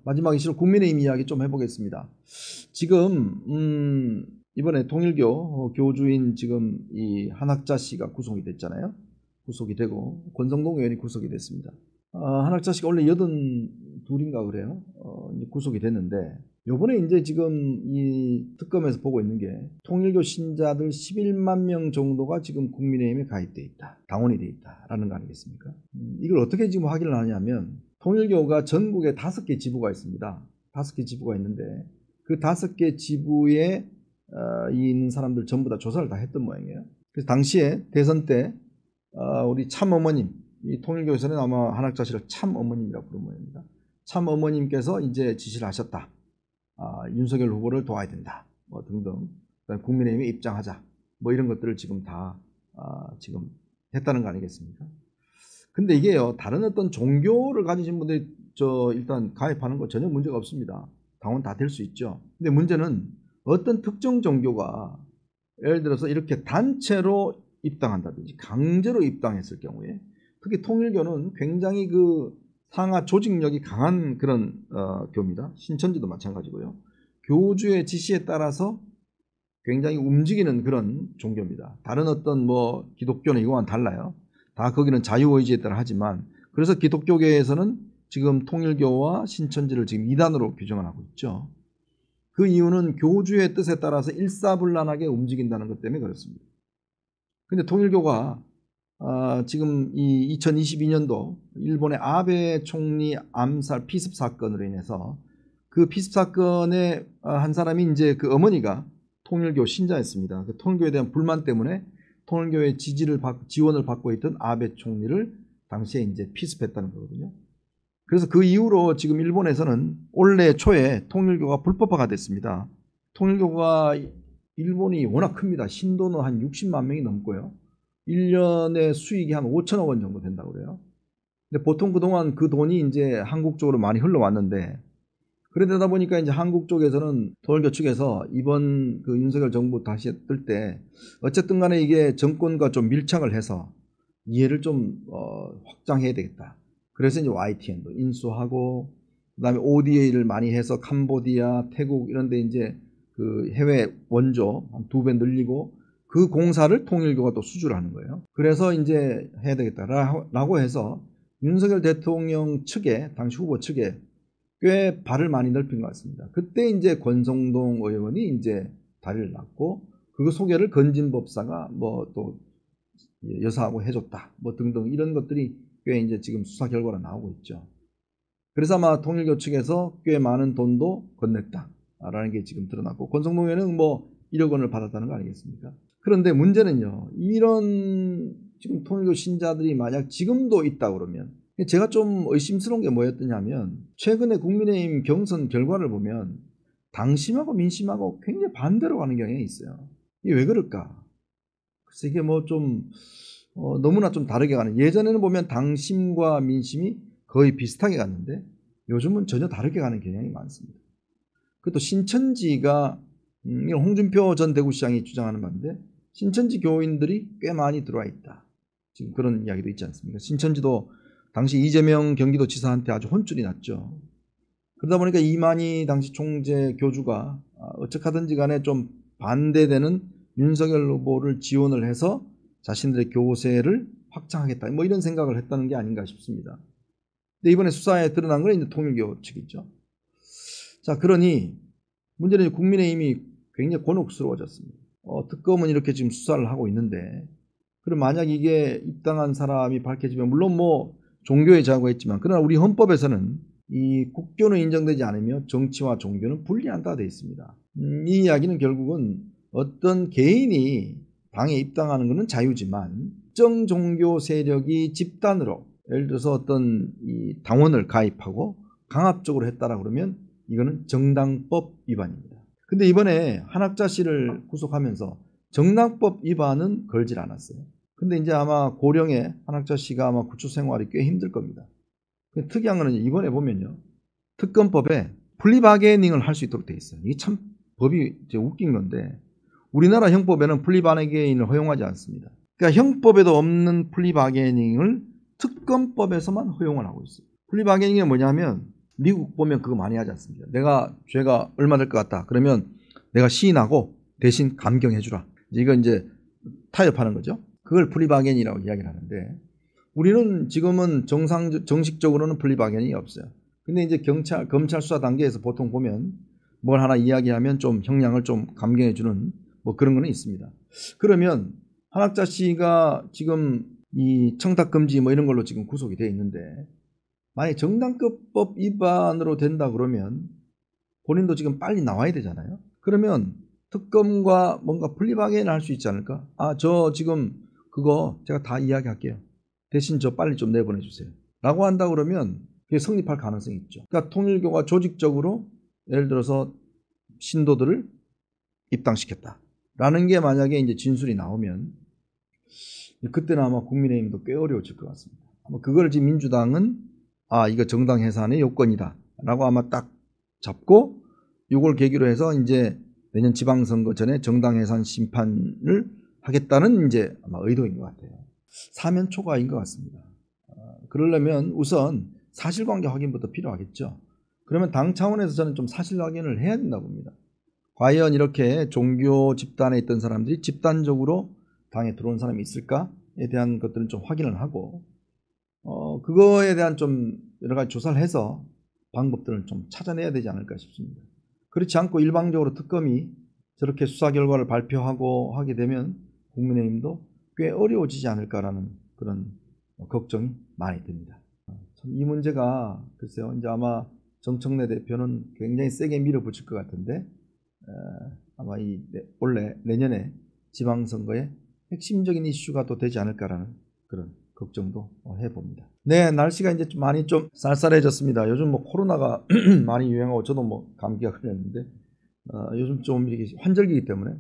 마지막에 실은 국민의힘 이야기 좀 해보겠습니다. 지금 이번에 통일교 교주인 지금 이 한학자 씨가 구속이 됐잖아요. 구속이 되고 권성동 의원이 구속이 됐습니다. 한학자 씨가 원래 82인가 그래요. 이제 구속이 됐는데 요번에 이제 지금 이 특검에서 보고 있는 게 통일교 신자들 11만 명 정도가 지금 국민의힘에 가입돼 있다. 당원이 돼 있다라는 거 아니겠습니까? 이걸 어떻게 지금 확인을 하냐면 통일교가 전국에 5개 지부가 있습니다. 5개 지부가 있는데 그 5개 지부에 있는 사람들 전부 다 조사를 다 했던 모양이에요. 그래서 당시에 대선 때 우리 참어머님, 이 통일교에서는 아마 한학자 씨를 참어머님이라고 부르는 모양입니다. 참어머님께서 이제 지시를 하셨다. 윤석열 후보를 도와야 된다. 뭐 등등. 국민의힘에 입장하자. 뭐 이런 것들을 지금 다 지금 했다는 거 아니겠습니까? 근데 이게요, 다른 어떤 종교를 가지신 분들이 일단 가입하는 거 전혀 문제가 없습니다. 당원 다 될 수 있죠. 근데 문제는 어떤 특정 종교가 예를 들어서 이렇게 단체로 입당한다든지 강제로 입당했을 경우에 특히 통일교는 굉장히 그 상하 조직력이 강한 그런 교입니다. 신천지도 마찬가지고요. 교주의 지시에 따라서 굉장히 움직이는 그런 종교입니다. 다른 어떤 뭐 기독교는 이거와는 달라요. 다 거기는 자유의지에 따라 하지만 그래서 기독교계에서는 지금 통일교와 신천지를 지금 2단으로 규정을 하고 있죠. 그 이유는 교주의 뜻에 따라서 일사불란하게 움직인다는 것 때문에 그렇습니다. 근데 통일교가 지금 이 2022년도 일본의 아베 총리 암살 피습 사건으로 인해서 그 피습 사건에 한 사람이 이제 그 어머니가 통일교 신자였습니다. 그 통일교에 대한 불만 때문에 통일교의 지원을 받고 있던 아베 총리를 당시에 이제 피습했다는 거거든요. 그래서 그 이후로 지금 일본에서는 올해 초에 통일교가 불법화가 됐습니다. 통일교가 일본이 워낙 큽니다. 신도는 한 60만 명이 넘고요. 1년에 수익이 한 5천억 원 정도 된다고 그래요. 근데 보통 그동안 그 돈이 이제 한국 쪽으로 많이 흘러왔는데 그러다 보니까 이제 한국 쪽에서는 통일교 측에서 이번 그 윤석열 정부 다시 뜰 때 어쨌든 간에 이게 정권과 좀 밀착을 해서 이해를 좀 확장해야 되겠다. 그래서 이제 YTN도 인수하고 그다음에 ODA를 많이 해서 캄보디아, 태국 이런 데 이제 그 해외 원조 한 2배 늘리고 그 공사를 통일교가 또 수주를 하는 거예요. 그래서 이제 해야 되겠다라고 해서 윤석열 대통령 측에 당시 후보 측에 꽤 발을 많이 넓힌 것 같습니다. 그때 이제 권성동 의원이 이제 다리를 놨고 그 소개를 건진법사가 뭐 또 여사하고 해줬다 뭐 등등 이런 것들이 꽤 이제 지금 수사 결과로 나오고 있죠. 그래서 아마 통일교 측에서 꽤 많은 돈도 건넸다라는 게 지금 드러났고 권성동 의원은 뭐 1억 원을 받았다는 거 아니겠습니까? 그런데 문제는요, 이런 지금 통일교 신자들이 만약 지금도 있다 그러면 제가 좀 의심스러운 게 뭐였더냐면 최근에 국민의힘 경선 결과를 보면 당심하고 민심하고 굉장히 반대로 가는 경향이 있어요. 이게 왜 그럴까? 그래서 이게 뭐 좀 너무나 좀 다르게 가는, 예전에는 보면 당심과 민심이 거의 비슷하게 갔는데 요즘은 전혀 다르게 가는 경향이 많습니다. 그것도 신천지가 홍준표 전 대구시장이 주장하는 바인데 신천지 교인들이 꽤 많이 들어와 있다. 지금 그런 이야기도 있지 않습니까? 신천지도 당시 이재명 경기도지사한테 아주 혼쭐이 났죠. 그러다 보니까 이만희 당시 총재 교주가 어찌하든지 간에 좀 반대되는 윤석열 후보를 지원을 해서 자신들의 교세를 확장하겠다. 뭐 이런 생각을 했다는 게 아닌가 싶습니다. 근데 이번에 수사에 드러난 건 이제 통일교 측이죠. 자, 그러니 문제는 국민의힘이 굉장히 곤혹스러워졌습니다. 특검은 이렇게 지금 수사를 하고 있는데 그럼 만약 이게 입당한 사람이 밝혀지면 물론 뭐 종교의 자유가 있지만 그러나 우리 헌법에서는 이 국교는 인정되지 않으며 정치와 종교는 분리한다 되어 있습니다. 이 이야기는 결국은 어떤 개인이 당에 입당하는 것은 자유지만 특정 종교 세력이 집단으로 예를 들어서 어떤 이 당원을 가입하고 강압적으로 했다라 그러면 이거는 정당법 위반입니다. 근데 이번에 한학자 씨를 구속하면서 정당법 위반은 걸질 않았어요. 근데 이제 아마 고령의 한학자 씨가 아마 구출 생활이 꽤 힘들 겁니다. 특이한 거는 이번에 보면요, 특검법에 플리바게닝을 할 수 있도록 돼 있어요. 이게 참 법이 웃긴 건데 우리나라 형법에는 플리바게닝을 허용하지 않습니다. 그러니까 형법에도 없는 플리바게닝을 특검법에서만 허용을 하고 있어요. 플리바게닝이 뭐냐면 미국 보면 그거 많이 하지 않습니까? 내가 죄가 얼마 될 것 같다. 그러면 내가 시인하고 대신 감경해주라. 이거 이제 타협하는 거죠. 그걸 플리바겐이라고 이야기를 하는데, 우리는 지금은 정식적으로는 플리바겐이 없어요. 근데 이제 검찰 수사 단계에서 보통 보면 뭘 하나 이야기하면 좀 형량을 좀 감경해주는 뭐 그런 거는 있습니다. 그러면 한학자 씨가 지금 이 청탁금지 뭐 이런 걸로 지금 구속이 되어 있는데, 만약에 정당급법 위반으로 된다 그러면 본인도 지금 빨리 나와야 되잖아요. 그러면 특검과 뭔가 플리바겐을 할 수 있지 않을까? 저 지금 그거 제가 다 이야기할게요. 대신 저 빨리 좀 내보내주세요. 라고 한다 그러면 그게 성립할 가능성이 있죠. 그러니까 통일교가 조직적으로 예를 들어서 신도들을 입당시켰다. 라는 게 만약에 이제 진술이 나오면 그때는 아마 국민의힘도 꽤 어려워질 것 같습니다. 아마 그걸 지금 민주당은 이거 정당 해산의 요건이다. 라고 아마 딱 잡고 이걸 계기로 해서 이제 내년 지방선거 전에 정당 해산 심판을 하겠다는 이제 아마 의도인 것 같아요. 사면 초과인 것 같습니다. 그러려면 우선 사실관계 확인부터 필요하겠죠. 그러면 당 차원에서 저는 좀 사실 확인을 해야 된다고 봅니다. 과연 이렇게 종교 집단에 있던 사람들이 집단적으로 당에 들어온 사람이 있을까에 대한 것들은 좀 확인을 하고, 그거에 대한 좀 여러 가지 조사를 해서 방법들을 좀 찾아내야 되지 않을까 싶습니다. 그렇지 않고 일방적으로 특검이 저렇게 수사 결과를 발표하고 하게 되면 국민의힘도 꽤 어려워지지 않을까라는 그런 걱정이 많이 듭니다. 참 이 문제가 글쎄요, 이제 아마 정청래 대표는 굉장히 세게 밀어붙일 것 같은데, 아마 올해 내년에 지방선거에 핵심적인 이슈가 또 되지 않을까라는 그런 걱정도 해봅니다. 네, 날씨가 이제 많이 좀 쌀쌀해졌습니다. 요즘 뭐 코로나가 많이 유행하고 저도 뭐 감기가 걸렸는데, 요즘 좀 이렇게 환절기이기 때문에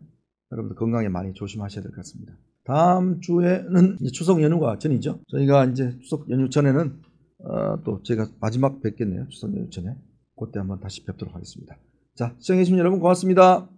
여러분들 건강에 많이 조심하셔야 될 것 같습니다. 다음 주에는 이제 추석 연휴가 전이죠. 저희가 이제 추석 연휴 전에는 또 제가 마지막 뵙겠네요. 추석 연휴 전에. 그때 한번 다시 뵙도록 하겠습니다. 자, 시청해주신 여러분 고맙습니다.